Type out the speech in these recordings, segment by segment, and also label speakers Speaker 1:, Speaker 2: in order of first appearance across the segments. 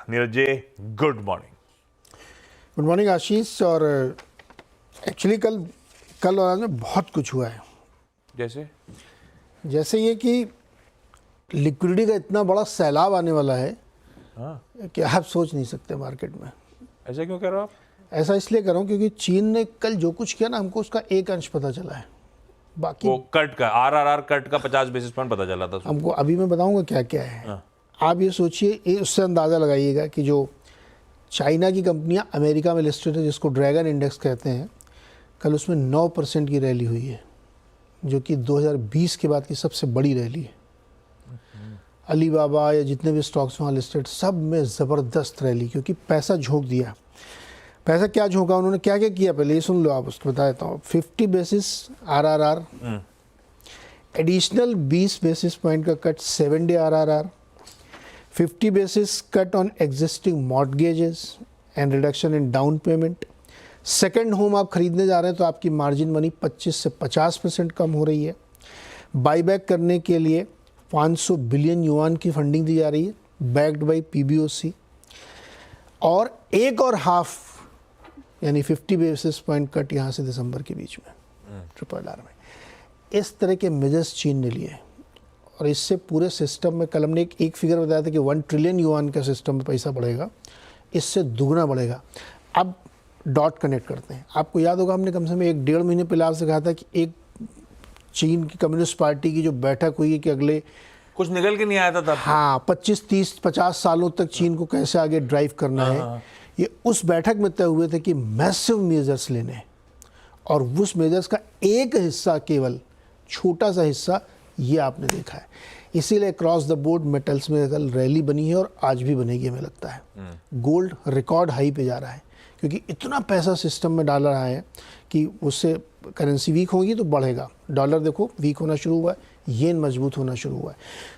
Speaker 1: Neeraj ji, good morning.
Speaker 2: Good morning आशीष। और actually कल और आज में बहुत कुछ हुआ है। जैसे ये कि लिक्विडिटी का इतना बड़ा सैलाब आने वाला है कि आप सोच नहीं सकते मार्केट में।
Speaker 1: ऐसा क्यों कह रहे हो आप?
Speaker 2: ऐसा इसलिए कर रहा हूँ क्योंकि चीन ने कल जो कुछ किया ना, हमको उसका एक अंश पता चला है। बाकी
Speaker 1: वो कट का आरआरआर कट का 50 बेसिस पॉइंट पता चला था
Speaker 2: हमको। अभी मैं बताऊंगा क्या क्या है। आप ये सोचिए, उससे अंदाज़ा लगाइएगा कि जो चाइना की कंपनियां अमेरिका में लिस्टेड है, जिसको ड्रैगन इंडेक्स कहते हैं, कल उसमें 9% की रैली हुई है, जो कि 2020 के बाद की सबसे बड़ी रैली है। अलीबाबा या जितने भी स्टॉक्स वहाँ लिस्टेड, सब में ज़बरदस्त रैली, क्योंकि पैसा झोंक दिया। पैसा क्या झोंका उन्होंने, क्या क्या किया, पहले ये सुन लो आप, उसको बता देता हूँ। 50 basis RRR, additional 20 basis point का cut 7 day RRR, 50 basis cut on existing mortgages and reduction in down payment। Second home आप खरीदने जा रहे हैं तो आपकी मार्जिन मनी 25 से 50% कम हो रही है। बाईबैक करने के लिए 500 बिलियन युआन की फंडिंग दी जा रही है, बैक्ड बाई पीबीओसी। और एक और हाफ यानी 50 बेसिस पॉइंट कट यहाँ से दिसंबर के बीच में RRR में। इस तरह के मेजर्स चीन ने लिए और इससे पूरे सिस्टम में, कल हमने एक फिगर बताया था कि 1 ट्रिलियन युआन का सिस्टम में पैसा बढ़ेगा, इससे दुगना बढ़ेगा। अब डॉट कनेक्ट करते हैं। आपको याद होगा, हमने कम से कम 1-1.5 महीने पहले आपसे कहा था कि एक चीन की कम्युनिस्ट पार्टी की जो बैठक हुई है कि अगले
Speaker 1: कुछ निकल के नहीं आया था तब।
Speaker 2: हाँ, 25, 30, 50 सालों तक चीन को कैसे आगे ड्राइव करना है, ये उस बैठक में तय हुए थे कि मैसिव मेजर्स लेने हैं। और उस मेजर्स का एक हिस्सा, केवल छोटा सा हिस्सा, ये आपने देखा है। इसीलिए क्रॉस द बोर्ड मेटल्स में कल रैली बनी है और आज भी बनेगी, हमें लगता है। गोल्ड रिकॉर्ड हाई पे जा रहा है, क्योंकि इतना पैसा सिस्टम में डाल रहा है कि उससे करेंसी वीक होगी तो बढ़ेगा। डॉलर देखो वीक होना शुरू हुआ है, येन मजबूत होना शुरू हुआ है।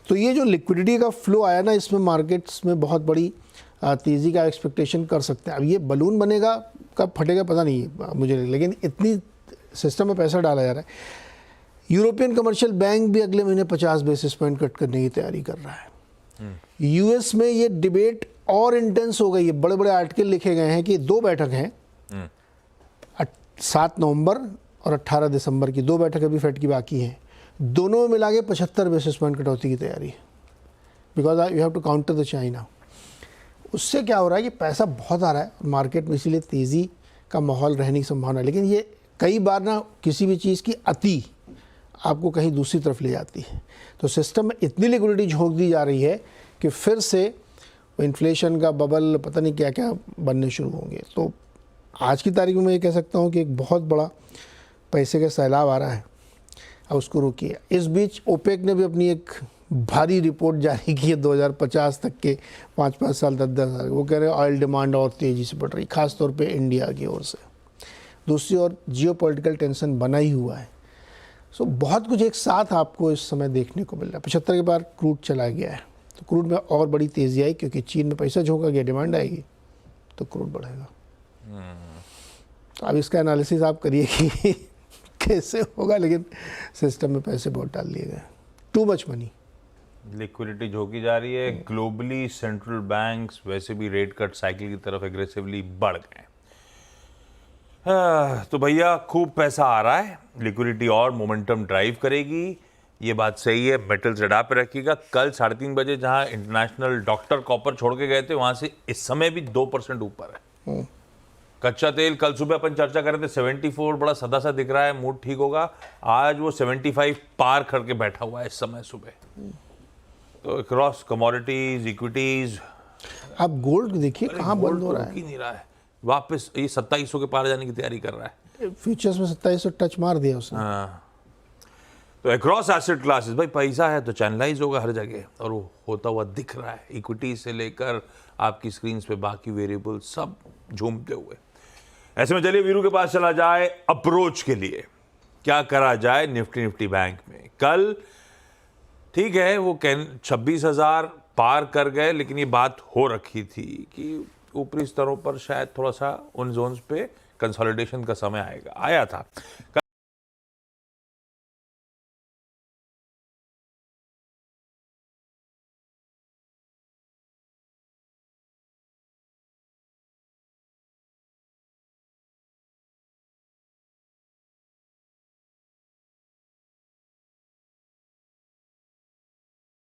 Speaker 2: तो ये जो लिक्विडिटी का फ्लो आया ना, इसमें मार्केट्स में बहुत बड़ी तेज़ी का एक्सपेक्टेशन कर सकते हैं। अब ये बलून बनेगा, कब फटेगा पता नहीं मुझे, लेकिन इतनी सिस्टम में पैसा डाला जा रहा है। यूरोपियन कमर्शियल बैंक भी अगले महीने 50 बेसिस पॉइंट कट करने की तैयारी कर रहा है। यूएस में ये डिबेट और इंटेंस हो गई है। बड़े बड़े आर्टिकल लिखे गए हैं कि 2 बैठक हैं, 7 नवंबर और 18 दिसंबर की 2 बैठक अभी फेड की बाकी हैं। दोनों में मिला के 75 बेसिस पॉइंट कटौती की तैयारी है, because you have to counter the China. उससे क्या हो रहा है कि पैसा बहुत आ रहा है मार्केट में, इसीलिए तेज़ी का माहौल रहने की संभावना है। लेकिन ये कई बार ना, किसी भी चीज़ की अति आपको कहीं दूसरी तरफ ले जाती है। तो सिस्टम में इतनी लिक्विडिटी झोंक दी जा रही है कि फिर से इन्फ्लेशन का बबल, पता नहीं क्या क्या बनने शुरू होंगे। तो आज की तारीख में मैं ये कह सकता हूँ कि एक बहुत बड़ा पैसे का सैलाब आ रहा है, अब उसको रोकिए। इस बीच ओपेक ने भी अपनी एक भारी रिपोर्ट जारी की है 2050 तक के, 5-5 साल 10-10 साल। वो कह रहे हैं ऑयल डिमांड और तेज़ी से बढ़ रही, खासतौर पर इंडिया की ओर से। दूसरी ओर जियोपॉलिटिकल टेंशन बना ही हुआ है। सो बहुत कुछ एक साथ आपको इस समय देखने को मिल रहा है। 75 के बाद क्रूड चला गया है, तो क्रूड में और बड़ी तेज़ी आई, क्योंकि चीन में पैसा झोंका गया, डिमांड आएगी तो क्रूड बढ़ेगा। तो अब इसका एनालिसिस आप करिए कि कैसे होगा, लेकिन सिस्टम में पैसे बहुत डाल दिए गए, टू मच मनी।
Speaker 1: लिक्विडिटी झोंकी जा रही है। ग्लोबली सेंट्रल बैंक्स वैसे भी रेट कट साइकिल की तरफ एग्रेसिवली बढ़ गए। तो भैया खूब पैसा आ रहा है, लिक्विडिटी और मोमेंटम ड्राइव करेगी, ये बात सही है। मेटल्स रडार पे रखिएगा। कल 3:30 बजे जहां इंटरनेशनल डॉक्टर कॉपर छोड़ के गए थे, वहां से इस समय भी 2% ऊपर है। कच्चा तेल कल सुबह अपन चर्चा कर रहे थे 74, बड़ा सदा सा दिख रहा है, मूड ठीक होगा। आज वो 75 पार करके बैठा हुआ है इस समय सुबह। तो क्रॉस कमोडिटीज, इक्विटीज।
Speaker 2: आप गोल्ड देखिए कहाँ बंद हो रहा है,
Speaker 1: नहीं रहा है, वापस ये 2700 के पार जाने की तैयारी कर रहा है।
Speaker 2: फ्यूचर्स में 2700 टच मार दिया उसने।
Speaker 1: तो अक्रॉस एसेट क्लासेस, भाई पैसा है तो चैनलाइज होगा हर जगह, और वो होता हुआ दिख रहा है। इक्विटी से लेकर आपकी स्क्रीन पे बाकी वेरिएबल सब झूमते हुए। ऐसे में चलिए वीरू के पास चला जाए अप्रोच के लिए, क्या करा जाए निफ्टी बैंक में। कल ठीक है वो 26,000 पार कर गए, लेकिन ये बात हो रखी थी कि ऊपरी स्तरों पर शायद थोड़ा सा उन जोन्स पे कंसोलिडेशन का समय आया था।